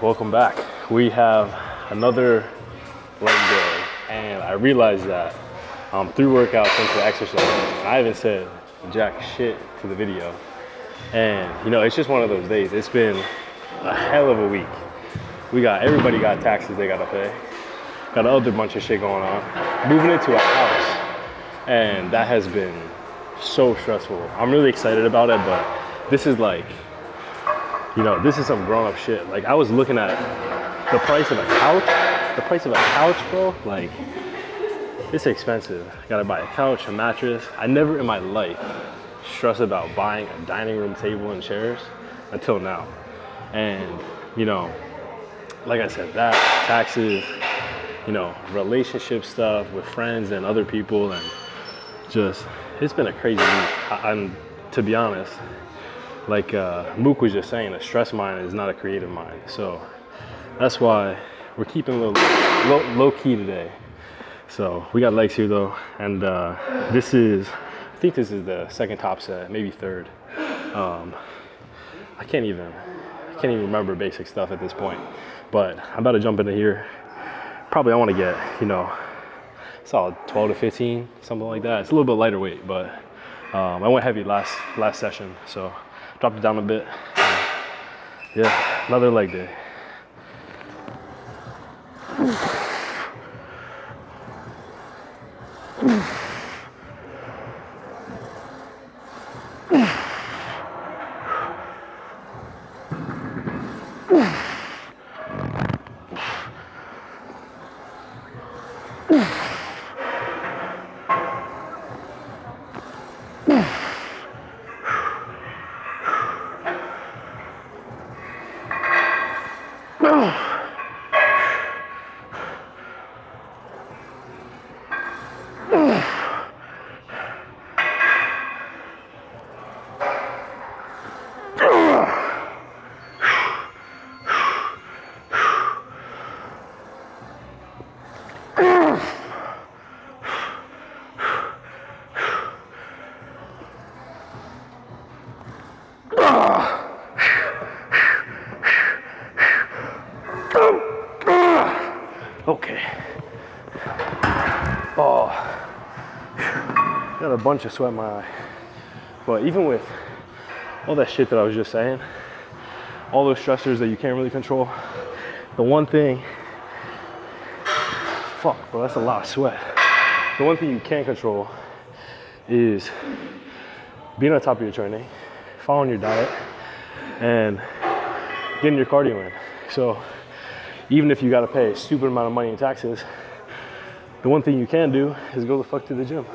welcome back. We have another leg day, and I realized that I'm 3 workouts into exercise, and I haven't said jack shit to the video. And you know, it's just one of those days. It's been a hell of a week. Everybody got taxes they gotta pay. Got another bunch of shit going on. Moving into a house, and that has been so stressful. I'm really excited about it, but this is like, you know, this is some grown-up shit. Like, I was looking at the price of a couch, bro. Like, it's expensive. Gotta buy a couch, a mattress. I never in my life stressed about buying a dining room table and chairs until now. And, you know, like I said, that, taxes, you know, relationship stuff with friends and other people, and just, it's been a crazy week. I'm, to be honest, like Mook was just saying, a stress mind is not a creative mind. So that's why we're keeping a little low key today. So we got legs here though, and I think this is the second top set, maybe third. I can't even remember basic stuff at this point, but I'm about to jump into here. Probably I want to get, you know, solid 12 to 15, something like that. It's a little bit lighter weight, but I went heavy last session, so dropped it down a bit. Yeah, another leg day. Okay. Oh, got a bunch of sweat in my eye. But even with all that shit that I was just saying, all those stressors that you can't really control, the one thing, fuck, bro, that's a lot of sweat. The one thing you can control is being on top of your training, following your diet, and getting your cardio in. So even if you gotta pay a stupid amount of money in taxes, the one thing you can do is go the fuck to the gym.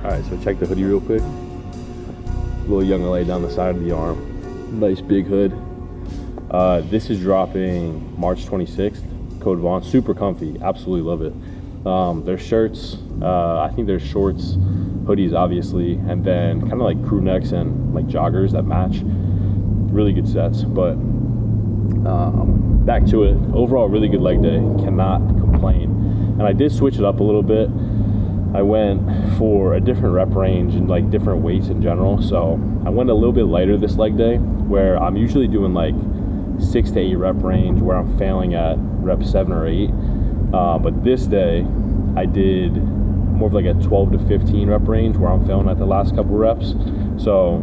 All right, so check the hoodie real quick. Little young LA down the side of the arm. Nice big hood. This is dropping March 26th. Code Vaughn. Super comfy. Absolutely love it. There's shirts. I think there's shorts, hoodies, obviously, and then kind of like crew necks and like joggers that match. Really good sets. But back to it. Overall, really good leg day. Cannot complain. And I did switch it up a little bit. I went for a different rep range and like different weights in general. So I went a little bit lighter this leg day, where I'm usually doing like 6 to 8 rep range, where I'm failing at rep 7 or 8. But this day I did more of like a 12 to 15 rep range, where I'm failing at the last couple reps. So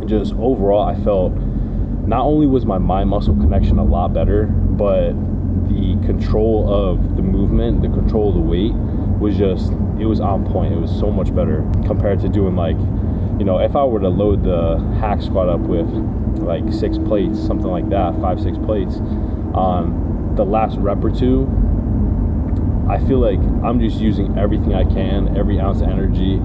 just overall, I felt not only was my mind muscle connection a lot better, but the control of the movement, the control of the weight was just, it was on point. It was so much better compared to doing like, you know, if I were to load the hack squat up with like 6 plates, something like that, 5-6 plates on the last rep or two, I feel like I'm just using everything I can, every ounce of energy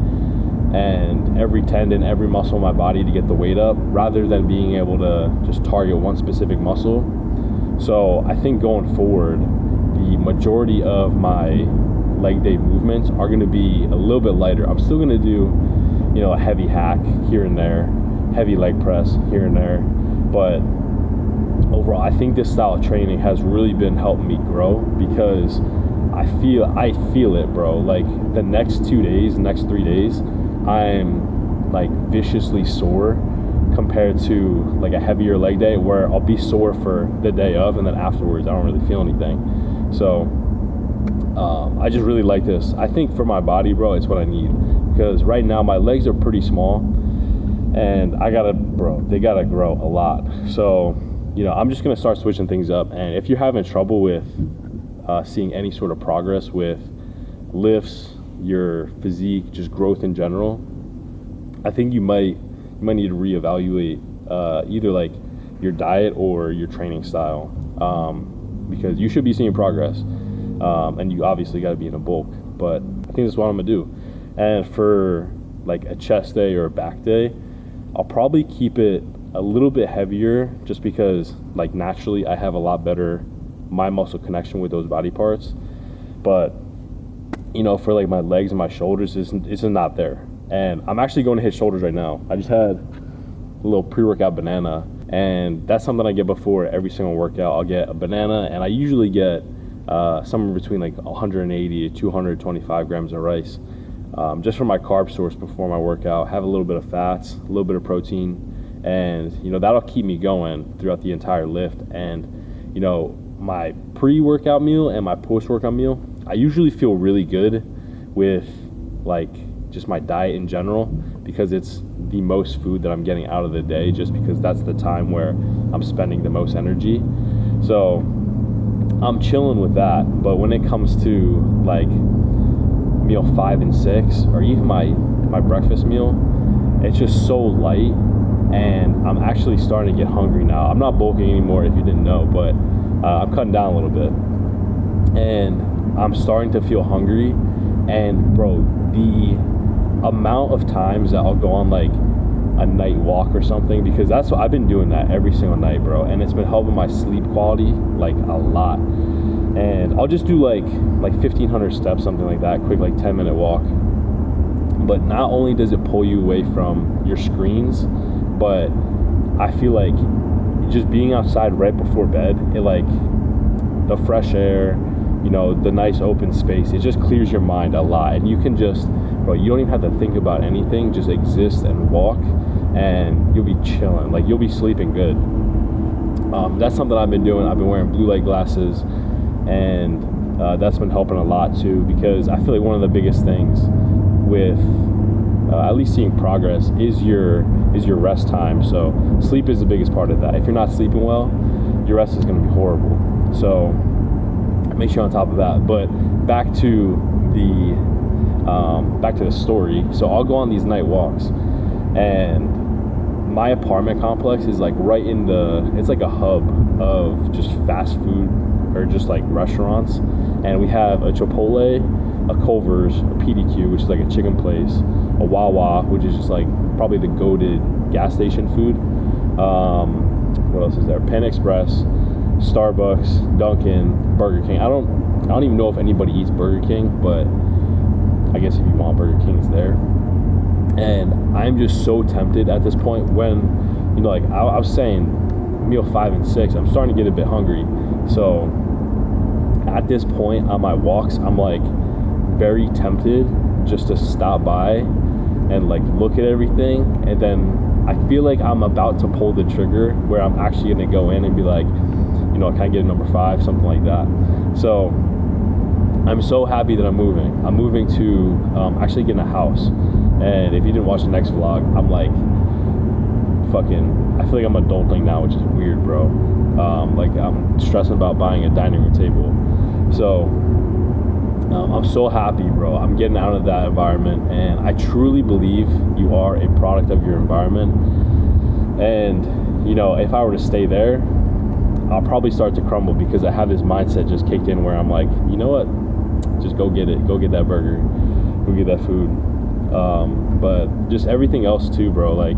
and every tendon, every muscle in my body to get the weight up, rather than being able to just target one specific muscle. So I think going forward, the majority of my leg day movements are going to be a little bit lighter. I'm still going to do, you know, a heavy hack here and there, heavy leg press here and there, but overall I think this style of training has really been helping me grow, because I feel it, bro. Like the next 2 days, the next 3 days, I'm like viciously sore compared to like a heavier leg day, where I'll be sore for the day of, and then afterwards I don't really feel anything. So I just really like this. I think for my body, bro, it's what I need, because right now my legs are pretty small and they gotta grow a lot. So, you know, I'm just gonna start switching things up. And if you're having trouble with seeing any sort of progress with lifts, your physique, just growth in general, I think you might need to reevaluate either like your diet or your training style, because you should be seeing progress. And you obviously got to be in a bulk, but I think that's what I'm gonna do. And for like a chest day or a back day, I'll probably keep it a little bit heavier, just because like naturally I have a lot better mind muscle connection with those body parts. But you know, for like my legs and my shoulders, it's not there. And I'm actually going to hit shoulders right now. I just had a little pre-workout banana, and that's something I get before every single workout. I'll get a banana, and I usually get somewhere between like 180 to 225 grams of rice, just for my carb source before my workout. Have a little bit of fats, a little bit of protein, and you know, that'll keep me going throughout the entire lift. And you know, my pre-workout meal and my post-workout meal, I usually feel really good with like just my diet in general, because it's the most food that I'm getting out of the day, just because that's the time where I'm spending the most energy. So I'm chilling with that. But when it comes to like meal 5 and 6, or even my breakfast meal, it's just so light, and I'm actually starting to get hungry now. I'm not bulking anymore, if you didn't know, but I'm cutting down a little bit, and I'm starting to feel hungry. And bro, the amount of times that I'll go on like a night walk or something, because that's what I've been doing, that every single night, bro, and it's been helping my sleep quality like a lot. And I'll just do like 1,500 steps, something like that, quick like 10-minute walk. But not only does it pull you away from your screens, but I feel like just being outside right before bed, it like the fresh air, you know, the nice open space, it just clears your mind a lot. And you can just, bro, you don't even have to think about anything, just exist and walk, and you'll be chilling, like you'll be sleeping good. That's something I've been doing. I've been wearing blue light glasses, and that's been helping a lot too, because I feel like one of the biggest things with at least seeing progress is your rest time. So sleep is the biggest part of that. If you're not sleeping well, your rest is going to be horrible. So make sure you're on top of that. But back to the story. So I'll go on these night walks, and my apartment complex is like right in it's like a hub of just fast food or just like restaurants. And we have a Chipotle, a Culver's, a PDQ, which is like a chicken place, a Wawa, which is just like probably the goated gas station food. What else is there? Pan Express, Starbucks, Dunkin', Burger King. I don't even know if anybody eats Burger King, but I guess if you want Burger King, it's there. And I'm just so tempted at this point when, you know, like I was saying, meal 5 and 6, I'm starting to get a bit hungry. So at this point on my walks, I'm like very tempted just to stop by and like look at everything. And then I feel like I'm about to pull the trigger where I'm actually going to go in and be like, you know, can I get a number 5, something like that. So I'm so happy that I'm moving. I'm moving to actually getting a house. And if you didn't watch the next vlog, I'm like I feel like I'm adulting now, which is weird, bro. Like I'm stressing about buying a dining room table. So I'm so happy, bro. I'm getting out of that environment, and I truly believe you are a product of your environment. And you know, if I were to stay there, I'll probably start to crumble because I have this mindset just kicked in where I'm like, you know what, just go get it, go get that burger, go get that food. But just everything else too, bro. Like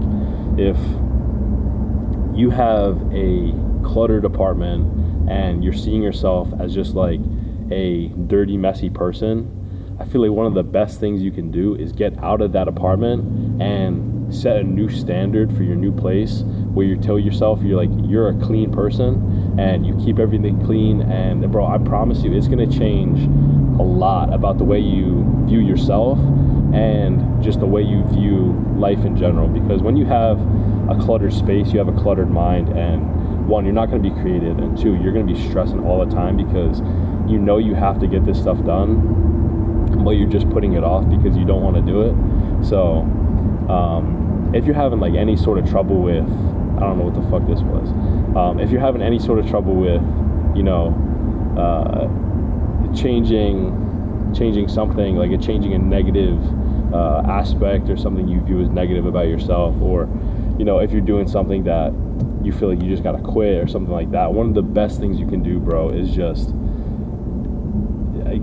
if you have a cluttered apartment and you're seeing yourself as just like a dirty, messy person, I feel like one of the best things you can do is get out of that apartment and set a new standard for your new place where you tell yourself you're a clean person and you keep everything clean. And bro, I promise you it's gonna change a lot about the way you view yourself and just the way you view life in general. Because when you have a cluttered space, you have a cluttered mind, and 1, you're not going to be creative, and 2, you're going to be stressing all the time because you know you have to get this stuff done, but you're just putting it off because you don't want to do it. So if you're having like any sort of trouble with, I don't know what the fuck this was, if you're having any sort of trouble with, you know, changing something, like changing a negative aspect or something you view as negative about yourself, or you know, if you're doing something that you feel like you just gotta quit or something like that, one of the best things you can do, bro, is just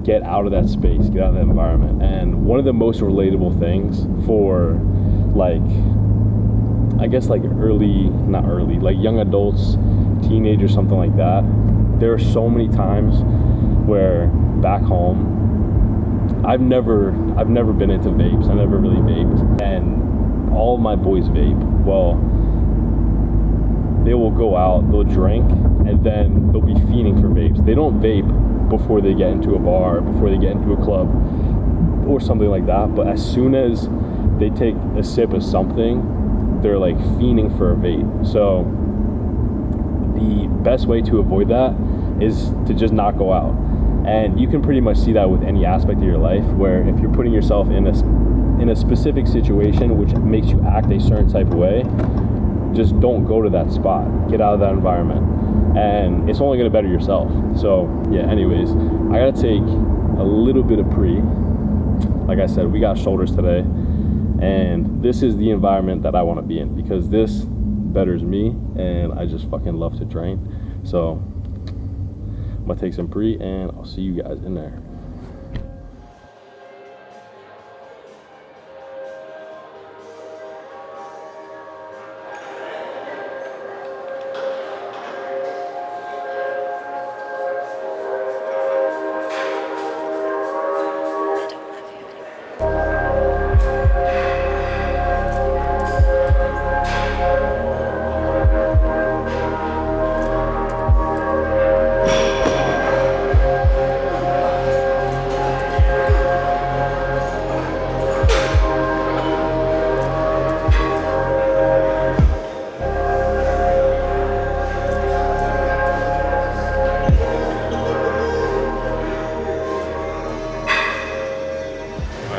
get out of that space, get out of that environment. And one of the most relatable things for like, I guess like like young adults, teenagers, something like that, there are so many times where back home, I've never been into vapes. I never really vaped, and all my boys vape. Well, they will go out, they'll drink, and then they'll be fiending for vapes. They don't vape before they get into a bar, before they get into a club, or something like that. But as soon as they take a sip of something, they're like fiending for a vape. So the best way to avoid that is to just not go out. And you can pretty much see that with any aspect of your life, where if you're putting yourself in a specific situation which makes you act a certain type of way, just don't go to that spot. Get out of that environment, and it's only going to better yourself. So yeah, anyways, I gotta take a little bit of pre. Like I said, we got shoulders today, and this is the environment that I want to be in because this betters me, and I just fucking love to train. So I'm gonna take some pre, and I'll see you guys in there.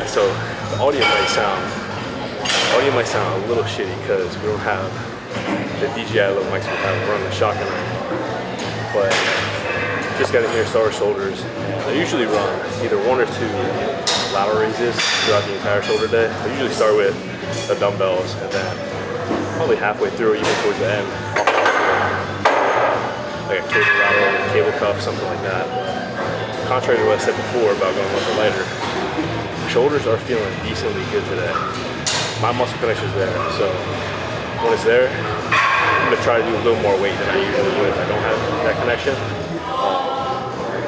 So the audio might sound a little shitty because we don't have the DJI little mics we have running the shotgun right now. But just got in here, Star Shoulders. I usually run either 1 or 2 lateral raises throughout the entire shoulder day. I usually start with the dumbbells, and then probably halfway through, even towards the end, I'll like a cable lateral, cable cuff, something like that. contrary to what I said before about going a little bit lighter, shoulders are feeling decently good today. My muscle connection is there, so when it's there, I'm gonna try to do a little more weight than I usually would if I don't have that connection.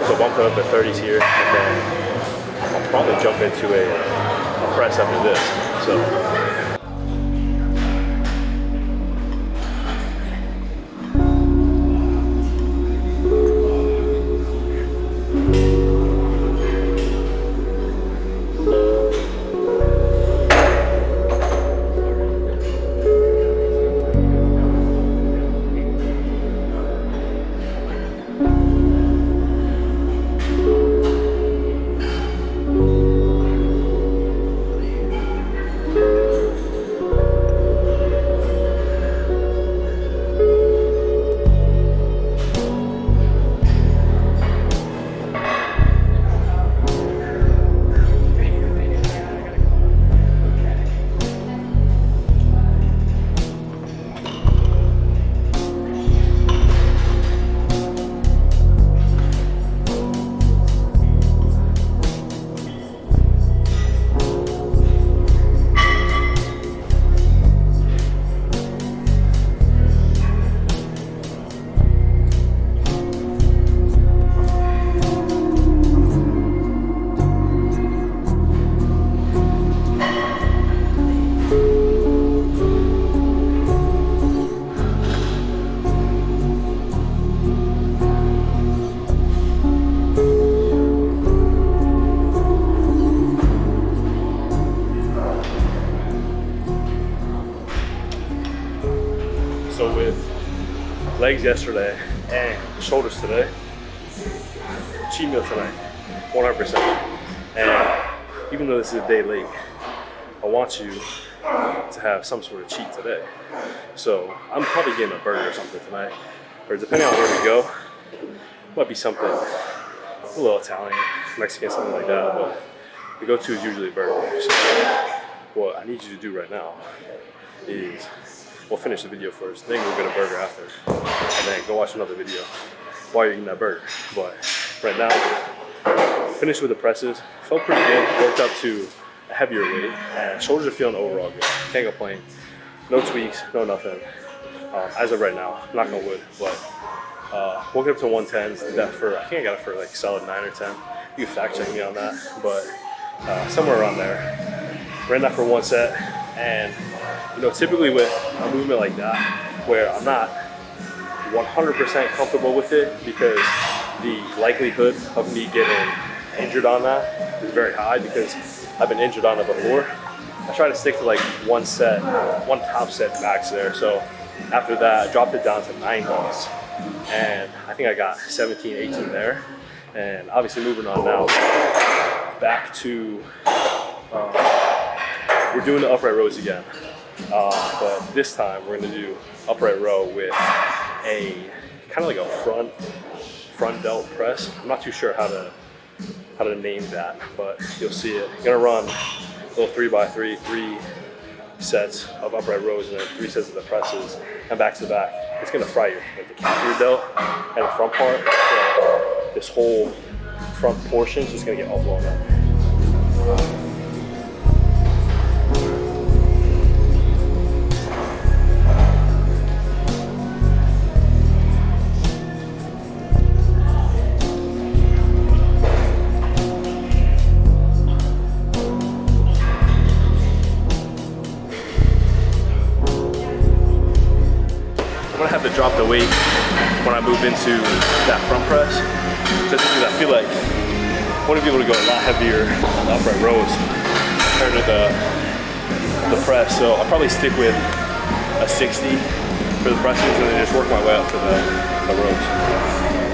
So bump it up to 30s here, and then I'll probably jump into a press after this. So. So with legs yesterday and shoulders today, cheat meal tonight, 100%. And even though this is a day late, I want you to have some sort of cheat today. So I'm probably getting a burger or something tonight, or depending on where we go, might be something a little Italian, Mexican, something like that, but the go-to is usually a burger. So what I need you to do right now is, we'll finish the video first, then we'll get a burger after, and then go watch another video while you're eating that burger. But right now, finished with the presses, felt pretty good, worked up to a heavier weight, and shoulders are feeling overall good. Can't complain, no tweaks, no nothing. As of right now, knock on wood, but woke up to 110s, did that for, I think I got it for like solid 9 or 10. You can fact check me on that, but somewhere around there. Ran that for one set, and you know, typically with a movement like that, where I'm not 100% comfortable with it because the likelihood of me getting injured on that is very high because I've been injured on it before. I try to stick to like one top set max there. So after that, I dropped it down to 90s, and I think I got 17, 18 there. And obviously moving on now, back to, we're doing the upright rows again. But this time we're gonna do upright row with a kind of like a front delt press. I'm not too sure how to name that, but you'll see it. I'm gonna run a little 3x3, 3 sets of upright rows and then 3 sets of the presses and back to back. It's gonna fry your, like the cap of your delt and the front part. So this whole front portion is just gonna get all blown up. I'm gonna have to drop the weight when I move into that front press, just because I feel like I want to be able to go a lot heavier on the upright rows compared to the press. So I'll probably stick with a 60 for the presses and then just work my way up to the rows.